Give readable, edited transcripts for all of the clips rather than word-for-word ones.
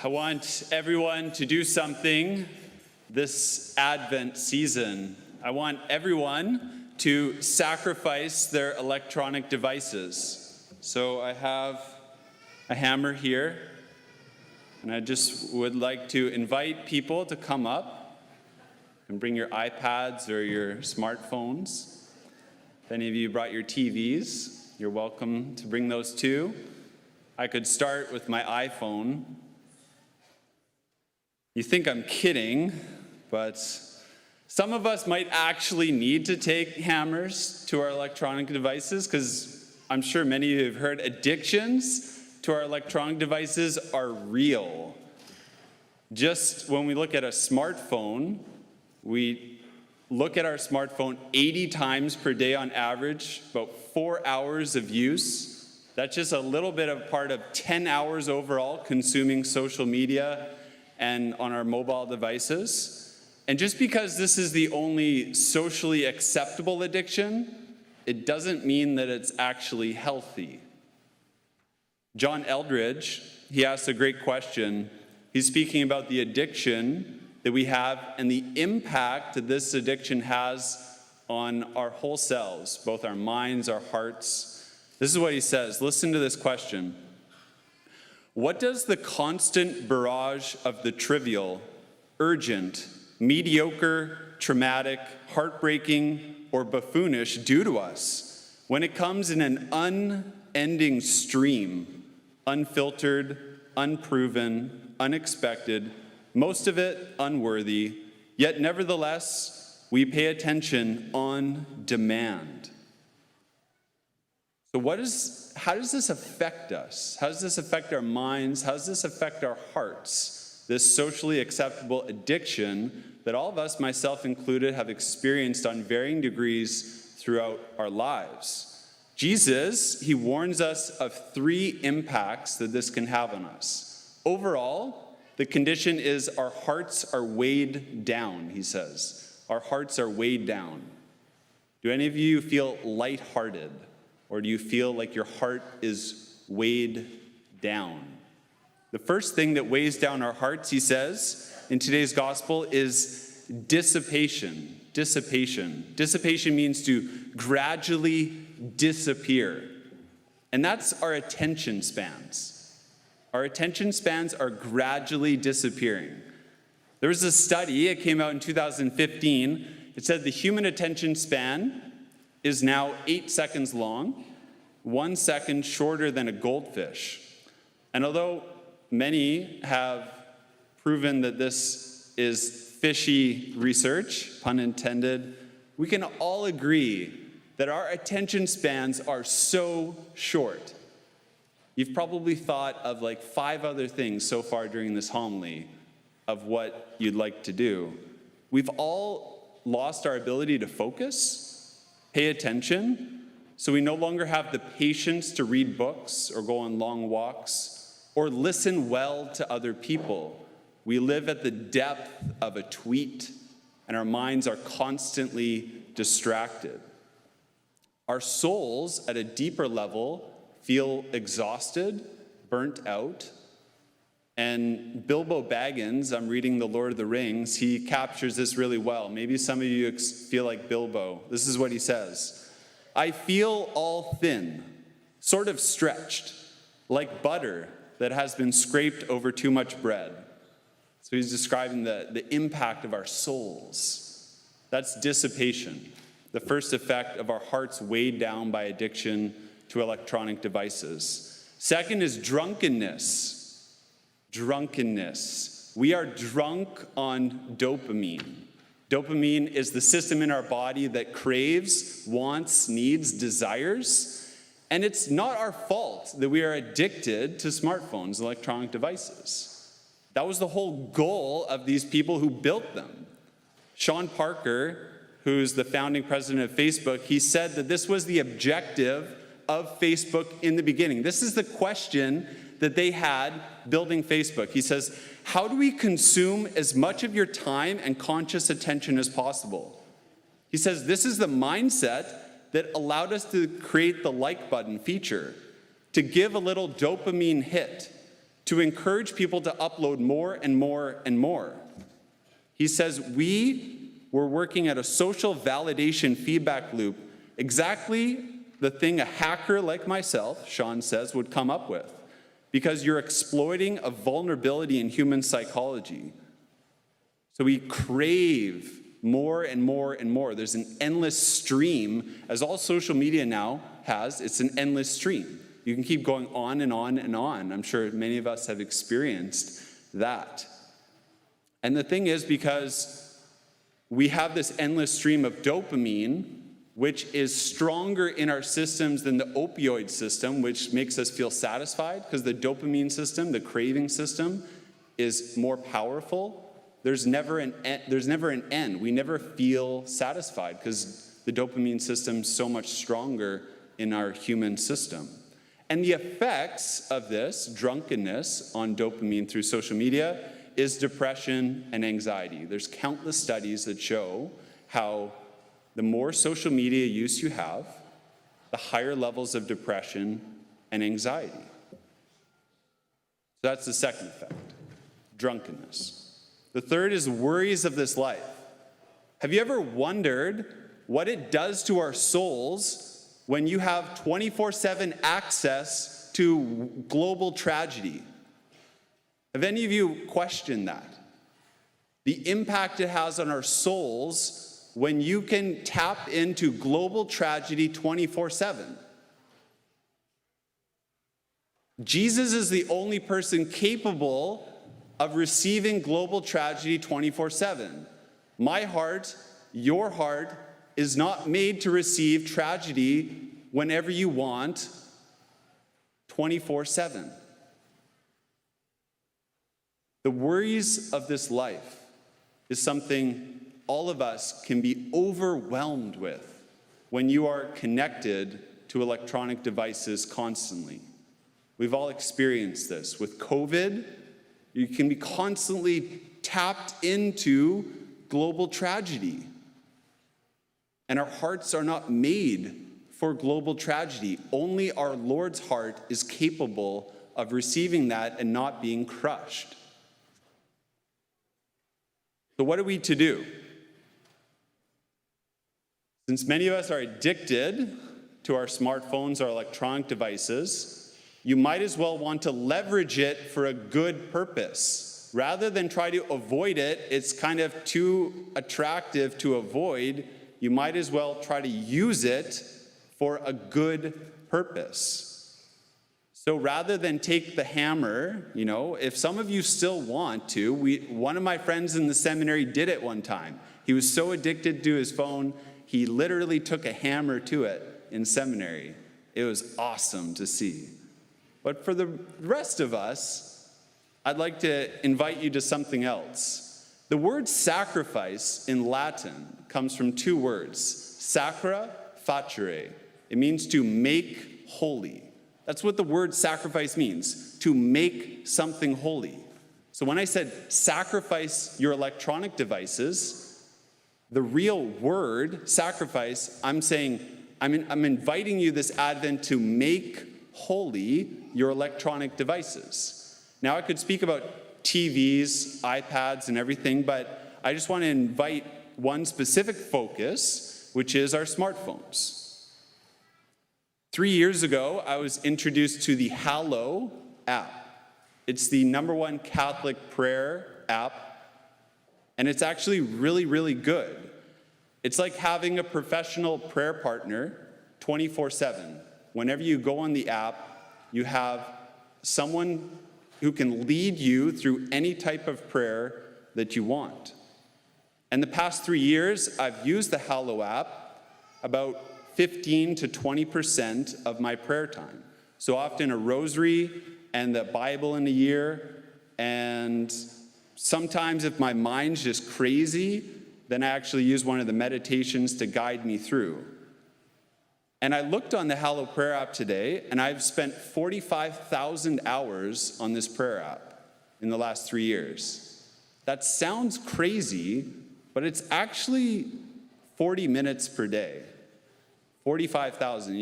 I want everyone to do something this Advent season. I want everyone to sacrifice their electronic devices. So I have a hammer here, and I just would like to invite people to come up and bring your iPads or your smartphones. If any of you brought your TVs, you're welcome to bring those too. I could start with my iPhone. You think I'm kidding, but some of us might actually need to take hammers to our electronic devices, because I'm sure many of you have heard addictions to our electronic devices are real. Just when we look at a smartphone, we look at our smartphone 80 times per day on average, about 4 hours of use. That's just a little bit of part of 10 hours overall consuming social media and on our mobile devices. And just because this is the only socially acceptable addiction, it doesn't mean that it's actually healthy. John Eldridge, he asked a great question. He's speaking about the addiction that we have and the impact that this addiction has on our whole selves, both our minds, our hearts. This is what he says. Listen to this question. What does the constant barrage of the trivial, urgent, mediocre, traumatic, heartbreaking, or buffoonish do to us when it comes in an unending stream, unfiltered, unproven, unexpected, most of it unworthy, yet nevertheless we pay attention on demand? So how does this affect us? How does this affect our minds? How does this affect our hearts? This socially acceptable addiction that all of us, myself included, have experienced on varying degrees throughout our lives. Jesus, he warns us of 3 impacts that this can have on us. Overall, the condition is our hearts are weighed down, he says. Our hearts are weighed down. Do any of you feel lighthearted? Or do you feel like your heart is weighed down? The first thing that weighs down our hearts, he says, in today's gospel is dissipation. Dissipation. Dissipation means to gradually disappear. And that's our attention spans. Our attention spans are gradually disappearing. There was a study, it came out in 2015. It said the human attention span is now 8 seconds long, 1 second shorter than a goldfish. And although many have proven that this is fishy research, pun intended, we can all agree that our attention spans are so short. You've probably thought of like 5 other things so far during this homily of what you'd like to do. We've all lost our ability to focus, pay attention, so we no longer have the patience to read books or go on long walks or listen well to other people. We live at the depth of a tweet, and our minds are constantly distracted. Our souls, at a deeper level, feel exhausted, burnt out. And Bilbo Baggins, I'm reading The Lord of the Rings, he captures this really well. Maybe some of you feel like Bilbo. This is what he says. I feel all thin, sort of stretched, like butter that has been scraped over too much bread. So he's describing the impact of our souls. That's dissipation, the first effect of our hearts weighed down by addiction to electronic devices. Second is drunkenness. Drunkenness. We are drunk on dopamine. Dopamine is the system in our body that craves, wants, needs, desires. And it's not our fault that we are addicted to smartphones, electronic devices. That was the whole goal of these people who built them. Sean Parker, who's the founding president of Facebook, he said that this was the objective of Facebook in the beginning. This is the question that they had building Facebook. He says, how do we consume as much of your time and conscious attention as possible? He says, this is the mindset that allowed us to create the like button feature, to give a little dopamine hit, to encourage people to upload more and more and more. He says, we were working at a social validation feedback loop, exactly the thing a hacker like myself, Sean says, would come up with, because you're exploiting a vulnerability in human psychology. So we crave more and more and more. There's an endless stream, as all social media now has. It's an endless stream. You can keep going on and on and on. I'm sure many of us have experienced that. And the thing is, because we have this endless stream of dopamine, which is stronger in our systems than the opioid system, which makes us feel satisfied, because the dopamine system, the craving system, is more powerful. There's never an end. We never feel satisfied because the dopamine system is so much stronger in our human system. And the effects of this drunkenness on dopamine through social media is depression and anxiety. There's countless studies that show how the more social media use you have, the higher levels of depression and anxiety. So that's the second effect, drunkenness. The third is worries of this life. Have you ever wondered what it does to our souls when you have 24/7 access to global tragedy? Have any of you questioned that? The impact it has on our souls when you can tap into global tragedy 24/7. Jesus is the only person capable of receiving global tragedy 24/7. My heart, your heart, is not made to receive tragedy whenever you want, 24/7. The worries of this life is something all of us can be overwhelmed with when you are connected to electronic devices constantly. We've all experienced this. With COVID, you can be constantly tapped into global tragedy. And our hearts are not made for global tragedy. Only our Lord's heart is capable of receiving that and not being crushed. So what are we to do? Since many of us are addicted to our smartphones, our electronic devices, you might as well want to leverage it for a good purpose. Rather than try to avoid it, it's kind of too attractive to avoid. You might as well try to use it for a good purpose. So rather than take the hammer, if some of you still want to, one of my friends in the seminary did it one time. He was so addicted to his phone, he literally took a hammer to it in seminary. It was awesome to see. But for the rest of us, I'd like to invite you to something else. The word sacrifice in Latin comes from two words, sacra, facere. It means to make holy. That's what the word sacrifice means, to make something holy. So when I said sacrifice your electronic devices, the real word, sacrifice, I'm saying, I'm inviting you this Advent to make holy your electronic devices. Now I could speak about TVs, iPads, and everything, but I just want to invite one specific focus, which is our smartphones. 3 years ago, I was introduced to the Hallow app. It's the #1 Catholic prayer app, and it's actually really, really good. It's like having a professional prayer partner 24/7. Whenever you go on the app, you have someone who can lead you through any type of prayer that you want. And the past 3 years, I've used the Hallow app about 15 to 20% of my prayer time. So often a rosary and the Bible in a year, and sometimes if my mind's just crazy, then I actually use one of the meditations to guide me through. And I looked on the Hallow Prayer app today, and I've spent 45,000 hours on this prayer app in the last 3 years. That sounds crazy, but it's actually 40 minutes per day. 45,000.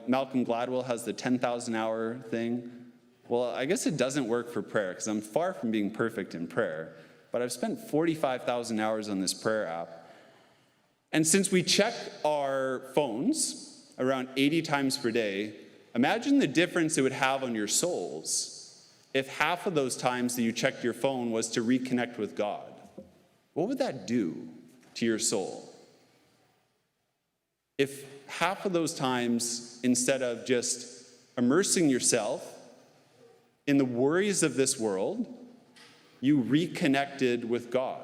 Malcolm Gladwell has the 10,000 hour thing. Well, I guess it doesn't work for prayer because I'm far from being perfect in prayer, but I've spent 45,000 hours on this prayer app. And since we check our phones around 80 times per day, imagine the difference it would have on your souls if half of those times that you checked your phone was to reconnect with God. What would that do to your soul? If half of those times, instead of just immersing yourself in the worries of this world, you reconnected with God,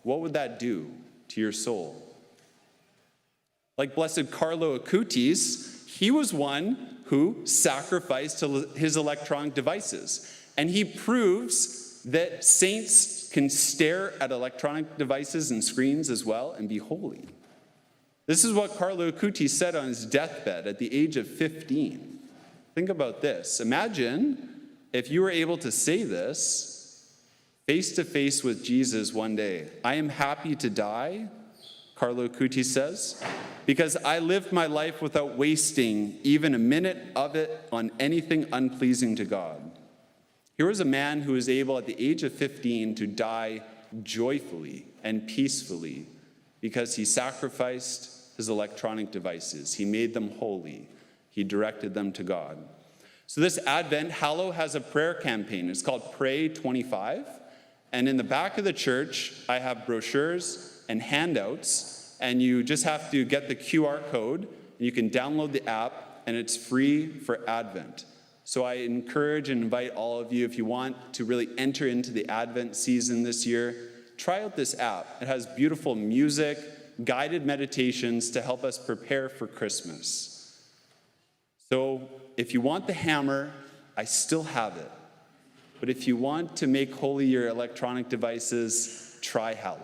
what would that do to your soul? Like Blessed Carlo Acutis, he was one who sacrificed his electronic devices. And he proves that saints can stare at electronic devices and screens as well and be holy. This is what Carlo Acutis said on his deathbed at the age of 15. Think about this. Imagine if you were able to say this face to face with Jesus one day. I am happy to die, Carlo Acutis says, because I lived my life without wasting even a minute of it on anything unpleasing to God. Here was a man who was able at the age of 15 to die joyfully and peacefully because he sacrificed his electronic devices. He made them holy. He directed them to God. So this Advent, Hallow has a prayer campaign. It's called Pray 25. And in the back of the church, I have brochures and handouts. And you just have to get the QR code. And you can download the app, and it's free for Advent. So I encourage and invite all of you, if you want to really enter into the Advent season this year, try out this app. It has beautiful music, guided meditations to help us prepare for Christmas. So if you want the hammer, I still have it. But if you want to make holy your electronic devices, try Hallow.